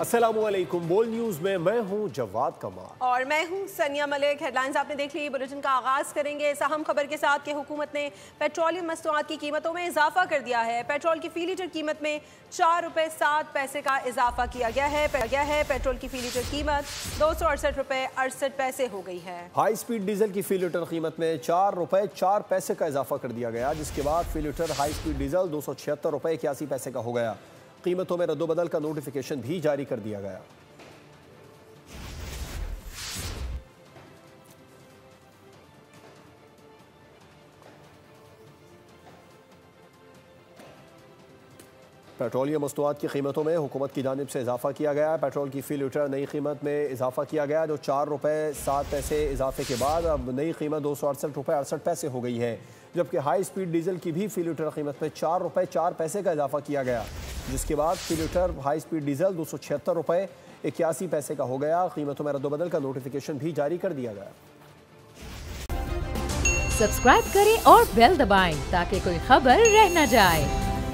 अस्सलामुअलैकुम। बोल न्यूज में मैं हूं जवाद कमाल और मैं हूं सनिया मलिक। हेडलाइंस आपने देख ली। बुलेटिन का आगाज करेंगे इस अहम खबर के साथ कि हुकूमत ने पेट्रोलियम मस्तूआत की कीमतों में इजाफा कर दिया है। पेट्रोल की फी लीटर कीमत में 4 रुपए 7 पैसे का इजाफा किया गया है। पेट्रोल की फी लीटर कीमत 268 रुपए 68 पैसे हो गई है। हाई स्पीड डीजल की फी लीटर कीमत में 4 रुपए 4 पैसे का इजाफा कर दिया गया, जिसके बाद फी लीटर हाई स्पीड डीजल 276 रुपए 81 पैसे का हो गया। कीमतों में रद्दोबदल का नोटिफिकेशन भी जारी कर दिया गया। पेट्रोलियम मस्तूआत की कीमतों में हुकूमत की जानिब से इजाफा किया गया है। पेट्रोल की फी लीटर नई कीमत में इजाफा किया गया, जो 4 रुपए 7 पैसे इजाफे के बाद अब नई कीमत 268 रुपए 68 पैसे हो गई है। जबकि हाई स्पीड डीजल की भी फी लीटर कीमत में 4 रुपए 4 पैसे का इजाफा किया गया, जिसके बाद फी लीटर हाई स्पीड डीजल 276 रुपए 81 पैसे का हो गया। कीमतों में रद्दोबदल का नोटिफिकेशन भी जारी कर दिया गया। सब्सक्राइब करें और बेल दबाएं ताकि कोई खबर रह न जाए।